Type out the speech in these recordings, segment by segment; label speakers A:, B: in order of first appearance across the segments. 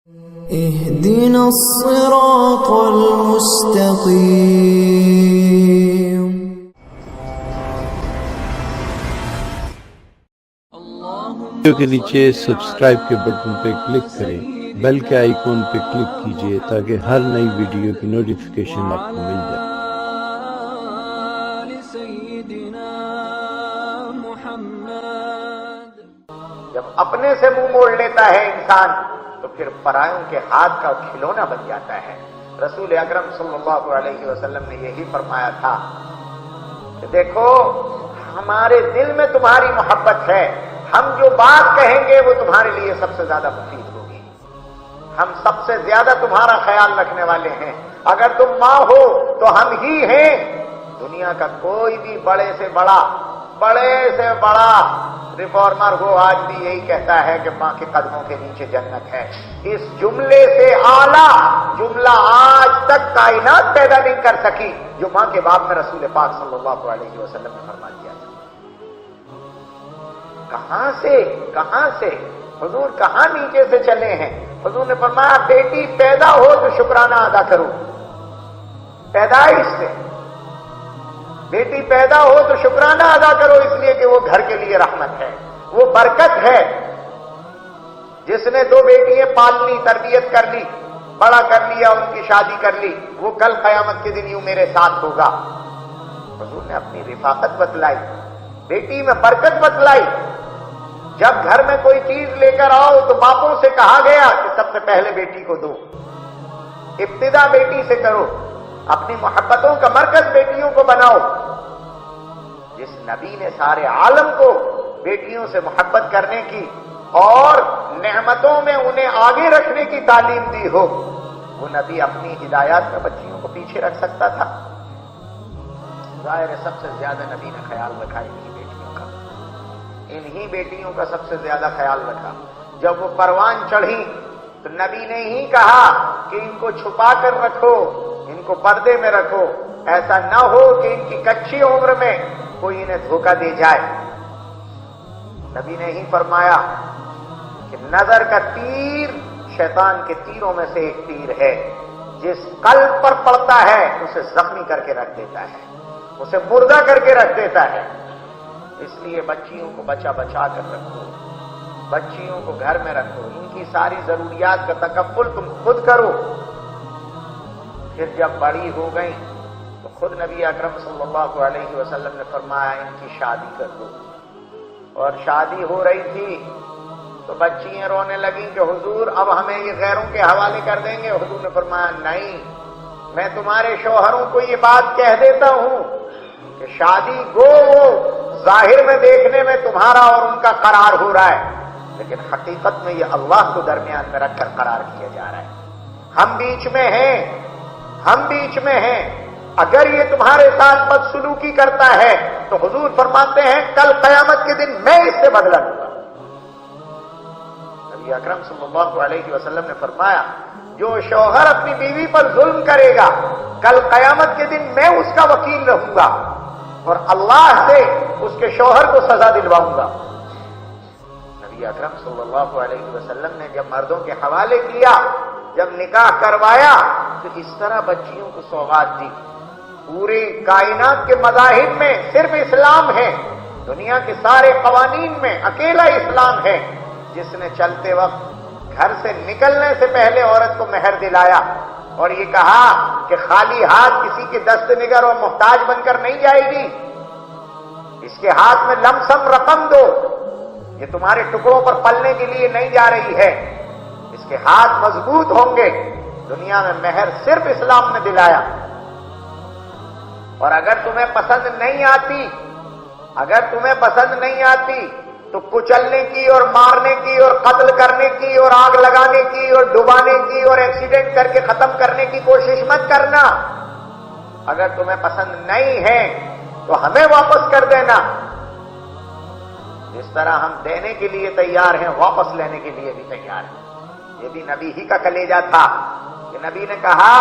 A: اهدنا الصراط المستقيم
B: ویڈیو کے نیچے سبسکرائب کے بٹن پہ کلک کریں، بیل کے آئیکن پہ کلک کیجئے تاکہ ہر نئی ویڈیو کی نوٹیفیکیشن آپ کو مل جائے۔
C: جب اپنے سے منہ موڑ لیتا ہے انسان تو پھر پرایوں کے ہاتھ کا کھلونا بن جاتا ہے۔ رسول اکرم صلی اللہ علیہ وسلم نے یہی فرمایا تھا کہ دیکھو ہمارے دل میں تمہاری محبت ہے، ہم جو بات کہیں گے وہ تمہارے لیے سب سے زیادہ مفید ہوگی، ہم سب سے زیادہ تمہارا خیال رکھنے والے ہیں، اگر تم ماں ہو تو ہم ہی ہیں۔ دنیا کا کوئی بھی بڑے سے بڑا ریفارمر ہو آج بھی یہی کہتا ہے کہ ماں کے قدموں کے نیچے جنت ہے۔ اس جملے سے اعلیٰ جملہ آج تک کائنات پیدا نہیں کر سکی جو ماں کے باب میں رسول پاک صلی اللہ علیہ وسلم نے فرما دیا تھا۔ کہاں سے حضور کہاں نیچے سے چلے ہیں؟ حضور نے فرمایا بیٹی پیدا ہو تو شکرانہ ادا کرو، پیدائش سے بیٹی پیدا ہو تو شکرانہ ادا کرو، اس لیے کہ وہ گھر کے لیے رحمت ہے، وہ برکت ہے۔ جس نے 2 بیٹیاں پال لی، تربیت کر لی، بڑا کر لیا، ان کی شادی کر لی، وہ کل قیامت کے دن یوں میرے ساتھ ہوگا۔ حضور نے اپنی رفاقت بتلائی، بیٹی میں برکت بتلائی۔ جب گھر میں کوئی چیز لے کر آؤ تو باپوں سے کہا گیا کہ سب سے پہلے بیٹی کو دو، ابتدا بیٹی سے کرو، اپنی محبتوں کا مرکز بیٹیوں کو بناؤ۔ جس نبی نے سارے عالم کو بیٹیوں سے محبت کرنے کی اور نعمتوں میں انہیں آگے رکھنے کی تعلیم دی ہو، وہ نبی اپنی ہدایات میں بچیوں کو پیچھے رکھ سکتا تھا؟ ظاہر ہے سب سے زیادہ نبی نے خیال رکھا انہی بیٹیوں کا سب سے زیادہ خیال رکھا۔ جب وہ پروان چڑھی تو نبی نے ہی کہا کہ ان کو چھپا کر رکھو، ان کو پردے میں رکھو، ایسا نہ ہو کہ ان کی کچی عمر میں کوئی انہیں دھوکہ دے جائے۔ نبی نے ہی فرمایا کہ نظر کا تیر شیطان کے تیروں میں سے ایک تیر ہے، جس قلب پر پڑتا ہے اسے زخمی کر کے رکھ دیتا ہے، اسے مردہ کر کے رکھ دیتا ہے۔ اس لیے بچیوں کو بچا کر رکھو، بچیوں کو گھر میں رکھو، ان کی ساری ضروریات کا تکفل تم خود کرو۔ پھر جب بڑی ہو گئی تو خود نبی اکرم صلی اللہ علیہ وسلم نے فرمایا ان کی شادی کر دو۔ اور شادی ہو رہی تھی تو بچیاں رونے لگیں کہ حضور اب ہمیں یہ غیروں کے حوالے کر دیں گے۔ حضور نے فرمایا نہیں، میں تمہارے شوہروں کو یہ بات کہہ دیتا ہوں کہ شادی گو وہ ظاہر میں دیکھنے میں تمہارا اور ان کا قرار ہو رہا ہے، لیکن حقیقت میں یہ اللہ کو درمیان میں رکھ کر قرار کیا جا رہا ہے۔ ہم بیچ میں ہیں، اگر یہ تمہارے ساتھ بدسلوکی کرتا ہے تو حضور فرماتے ہیں کل قیامت کے دن میں اس سے بدلہ لوں گا۔ نبی اکرم صلی اللہ علیہ وسلم نے فرمایا جو شوہر اپنی بیوی پر ظلم کرے گا کل قیامت کے دن میں اس کا وکیل رہوں گا اور اللہ سے اس کے شوہر کو سزا دلواؤں گا۔ نبی اکرم صلی اللہ علیہ وسلم نے جب مردوں کے حوالے کیا، جب نکاح کروایا تو اس طرح بچیوں کو سوغات دی۔ پوری کائنات کے مذاہب میں صرف اسلام ہے، دنیا کے سارے قوانین میں اکیلا اسلام ہے جس نے چلتے وقت گھر سے نکلنے سے پہلے عورت کو مہر دلایا اور یہ کہا کہ خالی ہاتھ کسی کے دست نگر اور محتاج بن کر نہیں جائے گی، اس کے ہاتھ میں لم سم رقم دو، یہ تمہارے ٹکڑوں پر پلنے کے لیے نہیں جا رہی ہے، اس کے ہاتھ مضبوط ہوں گے۔ دنیا میں مہر صرف اسلام نے دلایا۔ اور اگر تمہیں پسند نہیں آتی تو کچلنے کی اور مارنے کی اور قتل کرنے کی اور آگ لگانے کی اور ڈبانے کی اور ایکسیڈنٹ کر کے ختم کرنے کی کوشش مت کرنا۔ اگر تمہیں پسند نہیں ہے تو ہمیں واپس کر دینا۔ جس طرح ہم دینے کے لیے تیار ہیں واپس لینے کے لیے بھی تیار ہیں۔ یہ بھی نبی ہی کا کلیجہ تھا کہ نبی نے کہا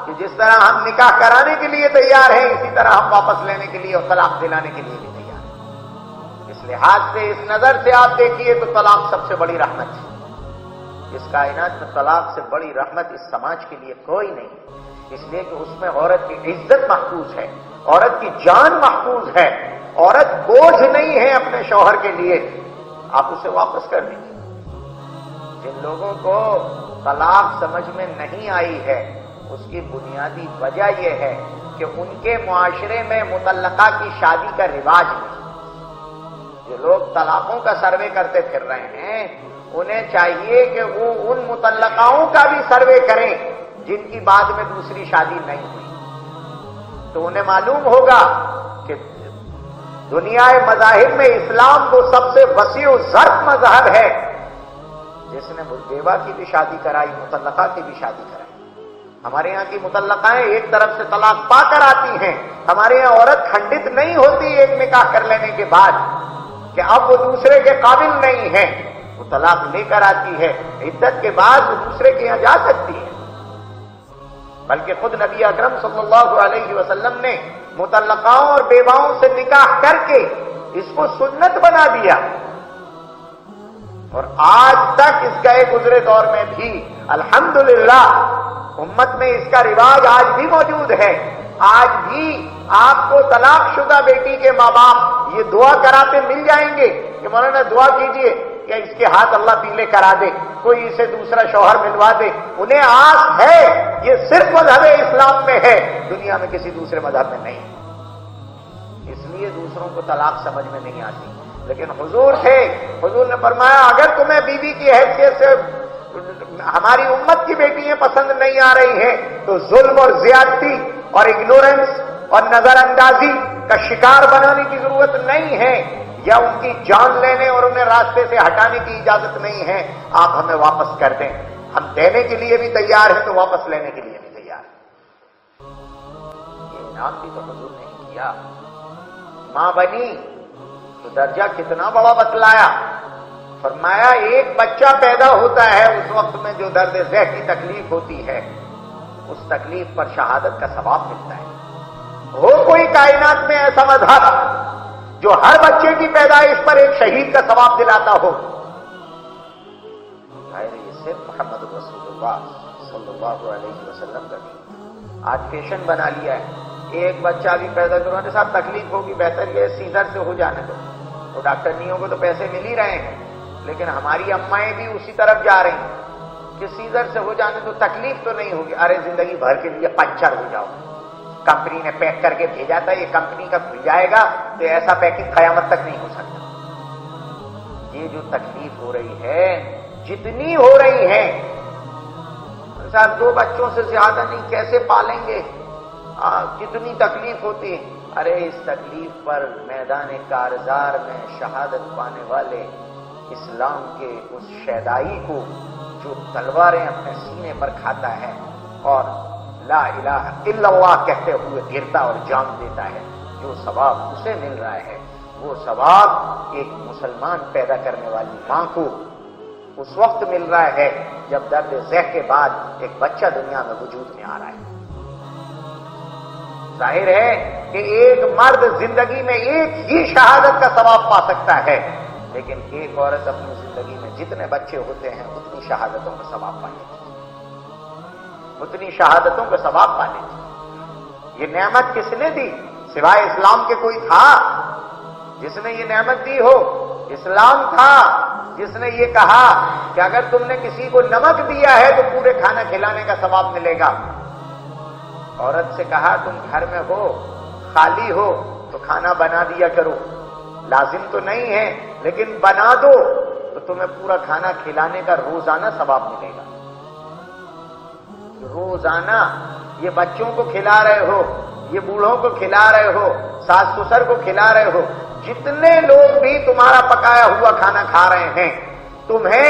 C: کہ جس طرح ہم نکاح کرانے کے لیے تیار ہیں اسی طرح ہم واپس لینے کے لیے اور طلاق دلانے کے لیے بھی تیار ہیں۔ اس لحاظ سے، اس نظر سے آپ دیکھیے تو طلاق سب سے بڑی رحمت ہے۔ اس کائنات میں طلاق سے بڑی رحمت اس سماج کے لیے کوئی نہیں، اس لیے کہ اس میں عورت کی عزت محفوظ ہے، عورت کی جان محفوظ ہے، عورت بوجھ نہیں ہے اپنے شوہر کے لیے، آپ اسے واپس کر دیجیے۔ جن لوگوں کو طلاق سمجھ میں نہیں آئی ہے اس کی بنیادی وجہ یہ ہے کہ ان کے معاشرے میں مطلقہ کی شادی کا رواج نہیں۔ جو لوگ طلاقوں کا سروے کرتے پھر رہے ہیں انہیں چاہیے کہ وہ ان مطلقاؤں کا بھی سروے کریں جن کی بعد میں دوسری شادی نہیں ہوئی، تو انہیں معلوم ہوگا کہ دنیا مذاہب میں اسلام وہ سب سے وسیع و ظرف مذہب ہے جس نے بیوہ کی بھی شادی کرائی، مطلقہ کی بھی شادی کرائی۔ ہمارے یہاں کی مطلقائیں ایک طرف سے طلاق پا کر آتی ہیں، ہمارے یہاں عورت کھنڈت نہیں ہوتی ایک نکاح کر لینے کے بعد کہ اب وہ دوسرے کے قابل نہیں ہے، وہ طلاق لے کر آتی ہے، عدت کے بعد وہ دوسرے کے یہاں جا سکتی ہے۔ بلکہ خود نبی اکرم صلی اللہ علیہ وسلم نے مطلقاؤں اور بیواؤں سے نکاح کر کے اس کو سنت بنا دیا، اور آج تک اس گئے گزرے دور میں بھی الحمدللہ امت میں اس کا رواج آج بھی موجود ہے۔ آج بھی آپ کو طلاق شدہ بیٹی کے ماں باپ یہ دعا کراتے مل جائیں گے کہ مولانا دعا کیجئے کہ اس کے ہاتھ اللہ پیلے کرا دے، کوئی اسے دوسرا شوہر ملوا دے۔ انہیں آس ہے، یہ صرف مذہب اسلام میں ہے، دنیا میں کسی دوسرے مذہب میں نہیں، اس لیے دوسروں کو طلاق سمجھ میں نہیں آتی۔ لیکن حضور تھے، حضور نے فرمایا اگر تمہیں بیوی کی حیثیت سے ہماری امت کی بیٹیاں پسند نہیں آ رہی ہیں تو ظلم اور زیادتی اور اگنورنس اور نظر اندازی کا شکار بنانے کی ضرورت نہیں ہے، یا ان کی جان لینے اور انہیں راستے سے ہٹانے کی اجازت نہیں ہے، آپ ہمیں واپس کر دیں، ہم دینے کے لیے بھی تیار ہیں تو واپس لینے کے لیے بھی تیار ہیں۔ یہ انعام بھی تو حضور نے کیا، ماں بنی تو درجہ کتنا بڑا بتلایا، فرمایا ایک بچہ پیدا ہوتا ہے اس وقت میں جو درد ذہ کی تکلیف ہوتی ہے اس تکلیف پر شہادت کا ثواب ملتا ہے۔ ہو کوئی کائنات میں ایسا مذہب جو ہر بچے کی پیدائش پر ایک شہید کا ثواب دلاتا ہو؟ یہ صرف محمد رسول اللہ صلی اللہ علیہ وسلم کا دین۔ آج فیشن بنا لیا ہے، ایک بچہ بھی پیدا کروانے صاحب تکلیف ہوگی، بہتر یہ سیزر سے ہو جانے دو۔ وہ ڈاکٹرنیوں کو تو پیسے مل ہی رہے ہیں، لیکن ہماری امائیں بھی اسی طرف جا رہی ہیں کہ سیزر سے ہو جانے تو تکلیف تو نہیں ہوگی، ارے زندگی بھر کے لیے پنچر ہو جاؤ، کمپنی نے پیک کر کے بھیجا تھا، یہ کمپنی کا کھل جائے گا تو ایسا پیکنگ قیامت تک نہیں ہو سکتا۔ یہ جو تکلیف ہو رہی ہے، جتنی ہو رہی ہے، صاحب 2 بچوں سے زیادہ نہیں کیسے پالیں گے، کتنی تکلیف ہوتی ہے۔ ارے اس تکلیف پر میدان کارزار میں شہادت پانے والے اسلام کے اس شیدائی کو جو تلواریں اپنے سینے پر کھاتا ہے اور لا الہ الا اللہ کہتے ہوئے گرتا اور جان دیتا ہے، جو ثواب اسے مل رہا ہے وہ ثواب ایک مسلمان پیدا کرنے والی ماں کو اس وقت مل رہا ہے جب درد ذہ کے بعد ایک بچہ دنیا میں وجود میں آ رہا ہے۔ ظاہر ہے کہ ایک مرد زندگی میں ایک ہی شہادت کا ثواب پا سکتا ہے، لیکن ایک عورت اپنی زندگی میں جتنے بچے ہوتے ہیں اتنی شہادتوں کا ثواب پا لیتی ہے، اتنی شہادتوں کا ثواب پا لیتی ہے۔ یہ نعمت کس نے دی؟ سوائے اسلام کے کوئی تھا جس نے یہ نعمت دی ہو؟ اسلام تھا جس نے یہ کہا کہ اگر تم نے کسی کو نمک دیا ہے تو پورے کھانا کھلانے کا ثواب ملے گا۔ عورت سے کہا تم گھر میں ہو، خالی ہو تو کھانا بنا دیا کرو، لازم تو نہیں ہے لیکن بنا دو تو تمہیں پورا کھانا کھلانے کا روزانہ ثواب ملے گا۔ روزانہ یہ بچوں کو کھلا رہے ہو، یہ بوڑھوں کو کھلا رہے ہو، ساس سسر کو کھلا رہے ہو، جتنے لوگ بھی تمہارا پکایا ہوا کھانا کھا رہے ہیں، تمہیں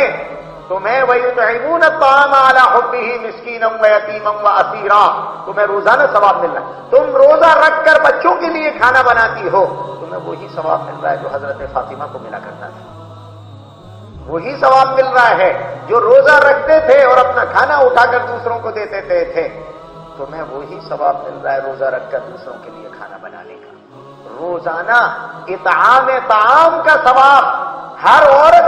C: وَيُطْعِمُونَ الطَّعَامَ عَلَىٰ حُبِّهِ مِسْكِينًا وَيَتِيمًا وَأَسِيرًا، تمہیں روزانہ ثواب مل رہا ہے۔ تم روزہ رکھ کر بچوں کے لیے کھانا بناتی ہو، تمہیں وہی ثواب مل رہا ہے جو حضرت فاطمہ کو ملا کرتا تھا، وہی ثواب مل رہا ہے جو روزہ رکھتے تھے اور اپنا کھانا اٹھا کر دوسروں کو دیتے تھے، تمہیں وہی ثواب مل رہا ہے روزہ رکھ کر دوسروں کے لیے کھانا بنانے کا۔ روزانہ اطعام طعام کا ثواب ہر عورت